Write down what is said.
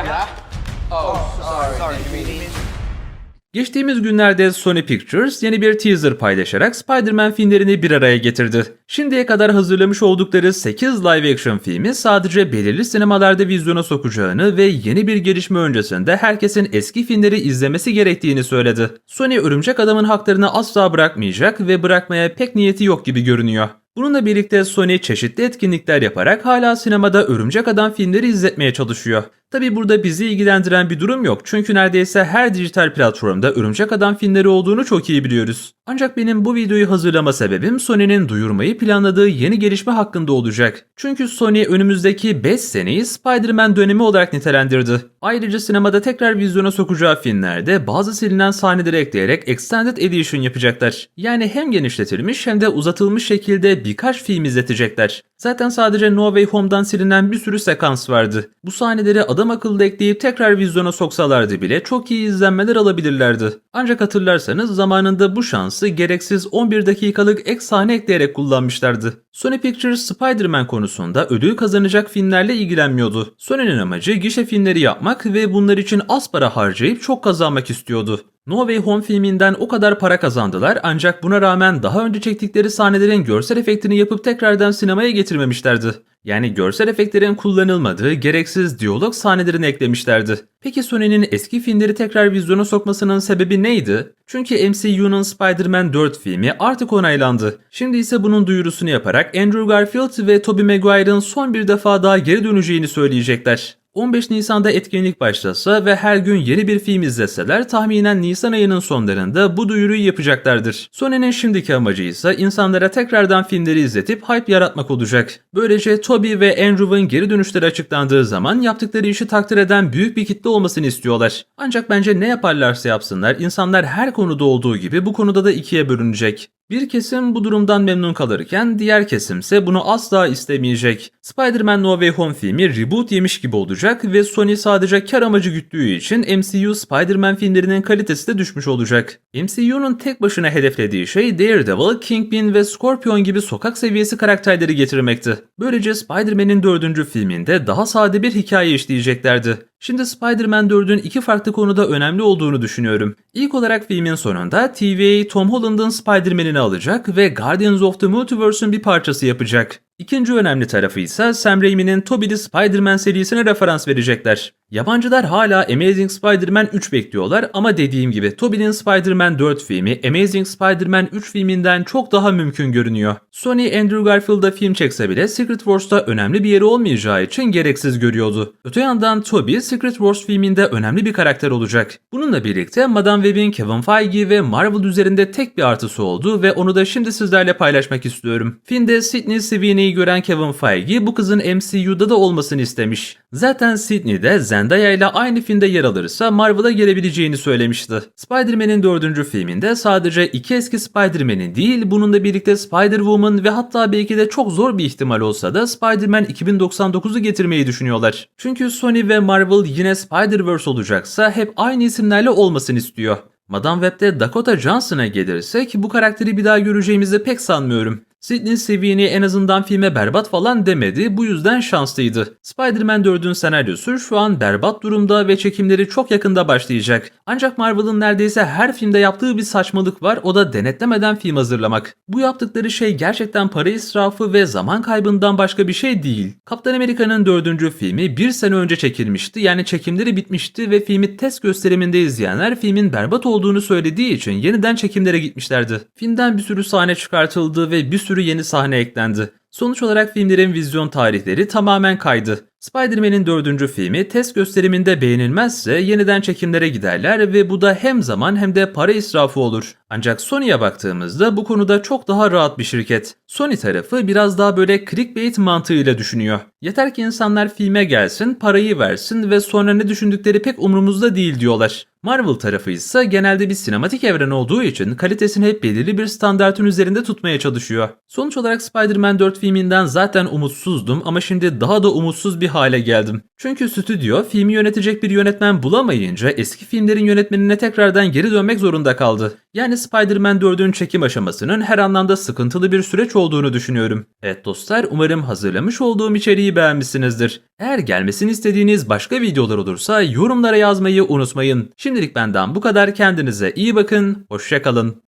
Yeah. Oh, sorry. Did you mean? Geçtiğimiz günlerde Sony Pictures yeni bir teaser paylaşarak Spider-Man filmlerini bir araya getirdi. Şimdiye kadar hazırlamış oldukları 8 live action filmi sadece belirli sinemalarda vizyona sokacağını ve yeni bir gelişme öncesinde herkesin eski filmleri izlemesi gerektiğini söyledi. Sony Örümcek Adam'ın haklarını asla bırakmayacak ve bırakmaya pek niyeti yok gibi görünüyor. Bununla birlikte Sony çeşitli etkinlikler yaparak hala sinemada Örümcek Adam filmleri izletmeye çalışıyor. Tabi burada bizi ilgilendiren bir durum yok çünkü neredeyse her dijital platformda Örümcek Adam filmleri olduğunu çok iyi biliyoruz. Ancak benim bu videoyu hazırlama sebebim Sony'nin duyurmayı planladığı yeni gelişme hakkında olacak. Çünkü Sony önümüzdeki 5 seneyi Spider-Man dönemi olarak nitelendirdi. Ayrıca sinemada tekrar vizyona sokacağı filmlerde bazı silinen sahneleri ekleyerek Extended Edition yapacaklar. Yani hem genişletilmiş hem de uzatılmış şekilde birkaç film izletecekler. Zaten sadece No Way Home'dan silinen bir sürü sekans vardı. Bu sahneleri adam akıllı ekleyip tekrar vizyona soksalardı bile çok iyi izlenmeler alabilirlerdi. Ancak hatırlarsanız zamanında bu şansı gereksiz 11 dakikalık ek sahne ekleyerek kullanmışlardı. Sony Pictures Spider-Man konusunda ödül kazanacak filmlerle ilgilenmiyordu. Sony'nin amacı gişe filmleri yapmak ve bunlar için az para harcayıp çok kazanmak istiyordu. No Way Home filminden o kadar para kazandılar ancak buna rağmen daha önce çektikleri sahnelerin görsel efektini yapıp tekrardan sinemaya getirmemişlerdi. Yani görsel efektlerin kullanılmadığı gereksiz diyalog sahnelerini eklemişlerdi. Peki Sony'nin eski filmleri tekrar vizyona sokmasının sebebi neydi? Çünkü MCU'nun Spider-Man 4 filmi artık onaylandı. Şimdi ise bunun duyurusunu yaparak Andrew Garfield ve Tobey Maguire'ın son bir defa daha geri döneceğini söyleyecekler. 15 Nisan'da etkinlik başlasa ve her gün yeni bir film izleseler tahminen Nisan ayının sonlarında bu duyuruyu yapacaklardır. Sony'nin şimdiki amacı ise insanlara tekrardan filmleri izletip hype yaratmak olacak. Böylece Tobey ve Andrew'ın geri dönüşleri açıklandığı zaman yaptıkları işi takdir eden büyük bir kitle olmasını istiyorlar. Ancak bence ne yaparlarsa yapsınlar insanlar her konuda olduğu gibi bu konuda da ikiye bölünecek. Bir kesim bu durumdan memnun kalırken diğer kesimse bunu asla istemeyecek. Spider-Man No Way Home filmi reboot yemiş gibi olacak ve Sony sadece kar amacı güttüğü için MCU Spider-Man filmlerinin kalitesi de düşmüş olacak. MCU'nun tek başına hedeflediği şey Daredevil, Kingpin ve Scorpion gibi sokak seviyesi karakterleri getirmekti. Böylece Spider-Man'in 4. filminde daha sade bir hikaye işleyeceklerdi. Şimdi Spider-Man 4'ün iki farklı konuda önemli olduğunu düşünüyorum. İlk olarak filmin sonunda TVA Tom Holland'ın Spider-Man'ini alacak ve Guardians of the Multiverse'ün bir parçası yapacak. İkinci önemli tarafı ise Sam Raimi'nin Tobey'li Spider-Man serisine referans verecekler. Yabancılar hala Amazing Spider-Man 3 bekliyorlar ama dediğim gibi Tobey'nin Spider-Man 4 filmi Amazing Spider-Man 3 filminden çok daha mümkün görünüyor. Sony Andrew Garfield'a film çekse bile Secret Wars'ta önemli bir yeri olmayacağı için gereksiz görüyordu. Öte yandan Tobey Secret Wars filminde önemli bir karakter olacak. Bununla birlikte Madame Web'in Kevin Feige ve Marvel üzerinde tek bir artısı oldu ve onu da şimdi sizlerle paylaşmak istiyorum. Filmde Sydney Sweeney'i gören Kevin Feige bu kızın MCU'da da olmasını istemiş. Zaten Sydney de Zendaya ile aynı filmde yer alırsa Marvel'a gelebileceğini söylemişti. Spider-Man'in 4. filminde sadece iki eski Spider-Man'in değil bununla birlikte Spider-Woman ve hatta belki de çok zor bir ihtimal olsa da Spider-Man 2099'u getirmeyi düşünüyorlar. Çünkü Sony ve Marvel yine Spider-Verse olacaksa hep aynı isimlerle olmasını istiyor. Madame Web'de Dakota Johnson'a gelirsek bu karakteri bir daha göreceğimizi pek sanmıyorum. Sydney Sweeney en azından filme berbat falan demedi, bu yüzden şanslıydı. Spider-Man 4'ün senaryosu şu an berbat durumda ve çekimleri çok yakında başlayacak. Ancak Marvel'ın neredeyse her filmde yaptığı bir saçmalık var, o da denetlemeden film hazırlamak. Bu yaptıkları şey gerçekten para israfı ve zaman kaybından başka bir şey değil. Kaptan Amerika'nın 4. filmi bir sene önce çekilmişti, yani çekimleri bitmişti ve filmi test gösteriminde izleyenler filmin berbat olduğunu söylediği için yeniden çekimlere gitmişlerdi. Filmden bir sürü sahne çıkartıldı ve bir sürü yeni sahne eklendi. Sonuç olarak filmlerin vizyon tarihleri tamamen kaydı. Spider-Man'in 4. filmi test gösteriminde beğenilmezse yeniden çekimlere giderler ve bu da hem zaman hem de para israfı olur. Ancak Sony'ye baktığımızda bu konuda çok daha rahat bir şirket. Sony tarafı biraz daha böyle clickbait mantığıyla düşünüyor. Yeter ki insanlar filme gelsin, parayı versin ve sonra ne düşündükleri pek umurumuzda değil diyorlar. Marvel tarafı ise genelde bir sinematik evren olduğu için kalitesini hep belirli bir standartın üzerinde tutmaya çalışıyor. Sonuç olarak Spider-Man 4 filminden zaten umutsuzdum ama şimdi daha da umutsuz bir hale geldim. Çünkü stüdyo filmi yönetecek bir yönetmen bulamayınca eski filmlerin yönetmenine tekrardan geri dönmek zorunda kaldı. Yani Spider-Man 4'ün çekim aşamasının her anlamda sıkıntılı bir süreç olduğunu düşünüyorum. Evet dostlar, umarım hazırlamış olduğum içeriği beğenmişsinizdir. Eğer gelmesini istediğiniz başka videolar olursa yorumlara yazmayı unutmayın. Şimdilik benden bu kadar, kendinize iyi bakın, hoşça kalın.